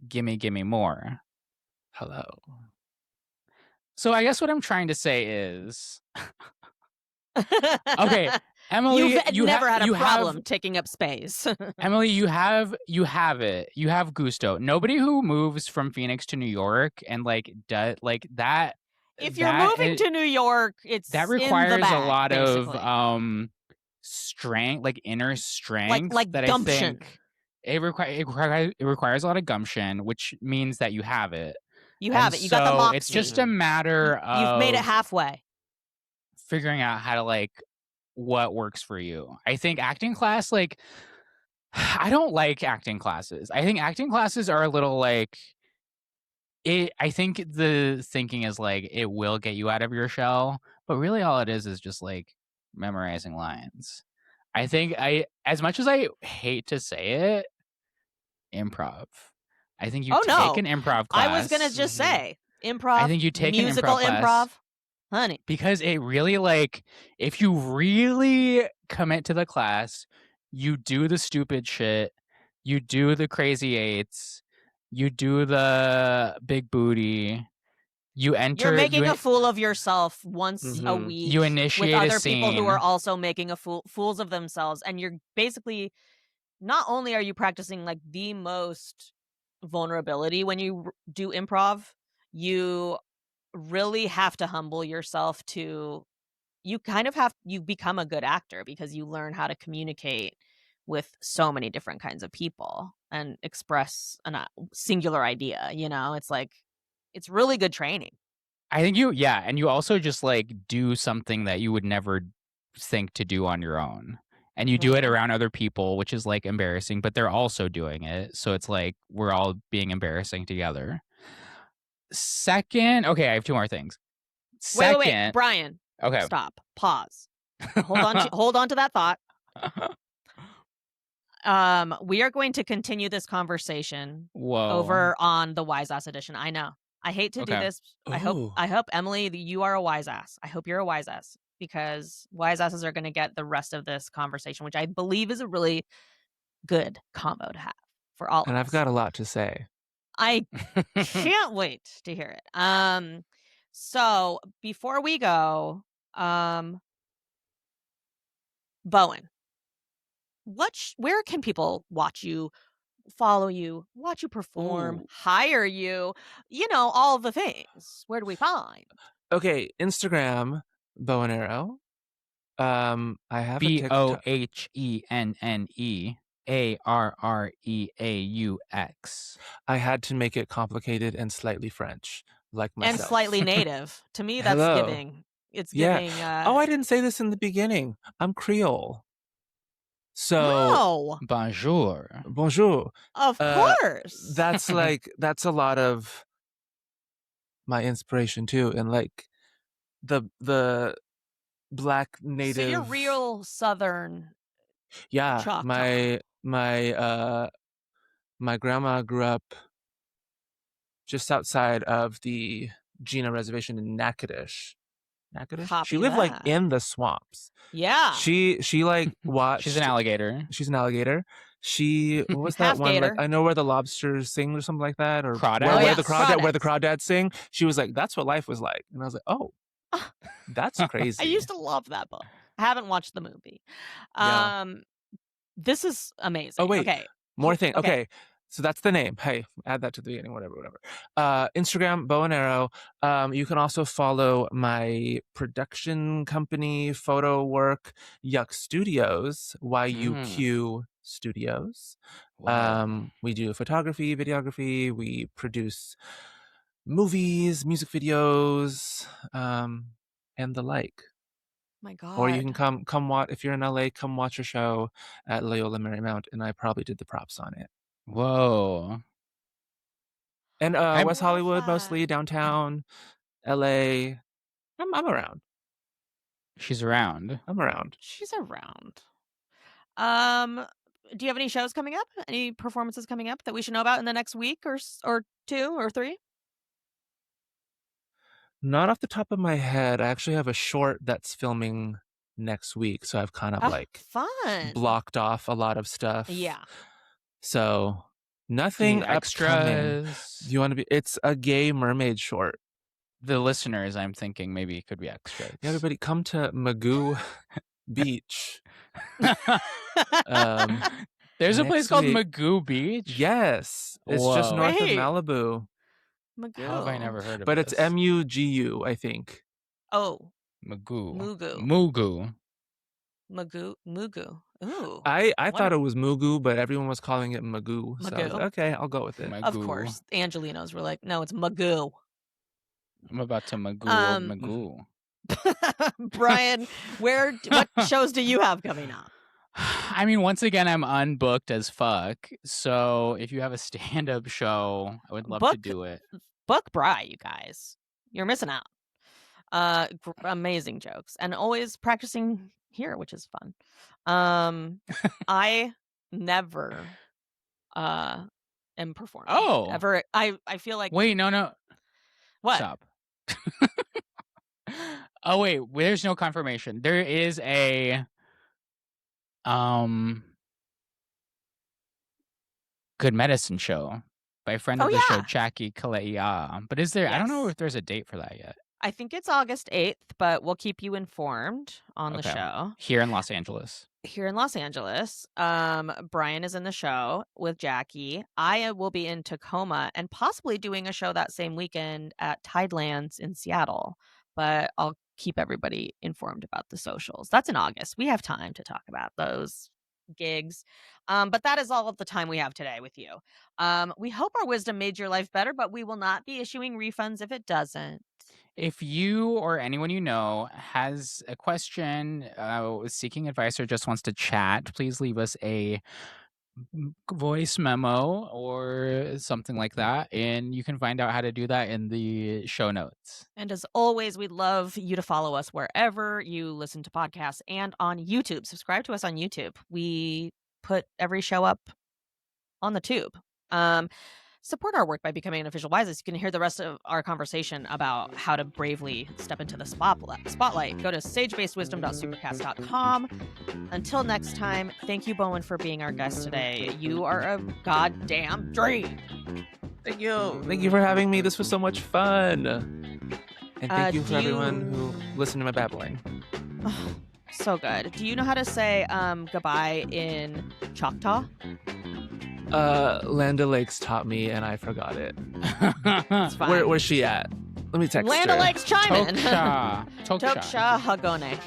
gimme more. Hello. So I guess what I'm trying to say is, okay, Emily, You've never had a problem taking up space. Emily, you have it. You have gusto. Nobody who moves from Phoenix to New York and like does like that. If you're moving to New York, that requires in the bag, a lot basically. of strength, like inner strength, like that gumption. I think it requires a lot of gumption, which means that you have it. You have it. You got the So moxie. it's just a matter of You've made it halfway. figuring out how to like what works for you. I think acting class, like, I don't like acting classes. I think acting classes are a little like I think the thinking is like it will get you out of your shell, But really all it is just like memorizing lines. I think as much as I hate to say it, improv. I think you Oh, take no. an improv I was class. gonna just say improv. Mm-hmm. I think you take musical an improv class, honey. because it really, like, if you really commit to the class, you do the stupid shit, you do the crazy eights, you do the big booty, You're making a fool of yourself once a week. you with initiate a other people who scene. are also making fools of themselves, and you're basically, not only are you practicing like the most vulnerability when you do improv, you really have to humble yourself to, you become a good actor because you learn how to communicate with so many different kinds of people and express a singular idea, it's like, it's really good training. I think and you also just like do something that you would never think to do on your own. And you do it around other people, which is like embarrassing, but they're also doing it. So it's like we're all being embarrassing together. Second, okay, I have two more things. Second, wait, Brian. Okay. Stop. Pause. Hold on to that thought. We are going to continue this conversation over on the Wise Ass Edition. I know. I hate to do this. I hope Emily, you are a wise ass. I hope you're a wise ass, because wise asses are going to get the rest of this conversation, which I believe is a really good combo to have for all of us. And I've got a lot to say. I can't wait to hear it. So before we go, Bohenne, where can people watch you, follow you, watch you perform, hire you, all the things? Where do we find? Okay, Instagram, Bohenne Arrow. I have a TikTok. BOHENNEARREAUX. I had to make it complicated and slightly French, like myself. And slightly native. To me, that's Hello. giving. It's giving. I didn't say this in the beginning. I'm Creole. So no. Bonjour. Of course. That's a lot of my inspiration too, and like the Black native. So you're real Southern. Yeah, Choctaw. my grandma grew up just outside of the Jana reservation in Natchitoches. She lived like in the swamps. Yeah. She like watched. She's an alligator. What was that one? Like, I know where the lobsters sing or something like that, or where the crawdads sing. She was like, that's what life was like, and I was like, oh, that's crazy. I used to love that book. I haven't watched the movie. This is amazing. Oh wait, okay. More thing. Okay. So that's the name. Hey, add that to the beginning, whatever. Instagram, Bohenne Arrow. You can also follow my production company, photo work, Yuck Studios, YUQ Studios. Wow. We do photography, videography. We produce movies, music videos, and the like. My God. Or you can come watch, if you're in LA, come watch a show at Loyola Marymount, and I probably did the props on it. Whoa. And West Hollywood, mostly downtown LA. I'm around. She's around. I'm around. She's around. Do you have any shows coming up? Any performances coming up that we should know about in the next week or 2 or 3? Not off the top of my head. I actually have a short that's filming next week, so I've kind of fun. blocked off a lot of stuff. Yeah. So nothing upcoming. Extras. Do you want to be? It's a gay mermaid short. The listeners, I'm thinking maybe could be extras. Yeah, everybody come to Magoo Beach. There's a place called Magoo Beach? Yes. It's just north of Malibu. Magoo. How have I never heard of it? But it's MUGU, I think. Oh. Magoo. Mugu. Ooh. I thought it was Mugu, but everyone was calling it Magoo. So I was like, okay, I'll go with it. Magoo. Of course. Angelinos were like, no, it's Magoo. I'm about to Magoo. Brian, what shows do you have coming up? I mean, once again, I'm unbooked as fuck. So if you have a stand-up show, I would love to do it. Book Bri, you guys. You're missing out. Amazing jokes, and always practicing here, which is fun. I never am performing. Oh. Ever. I feel like Wait, no. what? Stop. Oh wait, there's no confirmation. There is a Good Medicine show by a friend of the show, Jackie Kalea. But is there? I don't know if there's a date for that yet. I think it's August 8th, but we'll keep you informed on the show. Here in Los Angeles. Brian is in the show with Jackie. I will be in Tacoma and possibly doing a show that same weekend at Tidelands in Seattle. But I'll keep everybody informed about the socials. That's in August. We have time to talk about those gigs. But that is all of the time we have today with you. We hope our wisdom made your life better, but we will not be issuing refunds if it doesn't. If you or anyone you know has a question, seeking advice, or just wants to chat, please leave us a voice memo or something like that, and you can find out how to do that in the show notes. And as always, we'd love you to follow us wherever you listen to podcasts and on YouTube. Subscribe to us on YouTube. We put every show up on the tube. Support our work by becoming an official Wisest. You can hear the rest of our conversation about how to bravely step into the spotlight. Go to sagebasedwisdom.supercast.com. Until next time, thank you, Bohenne, for being our guest today. You are a goddamn dream. Thank you. Thank you for having me. This was so much fun. And thank you for everyone who listened to my babbling. Oh, so good. Do you know how to say goodbye in Choctaw? Land O'Lakes taught me, and I forgot it. It's fine. Where's she at? Let me text Land her. O'Lakes, chime in. Toksha Hagone.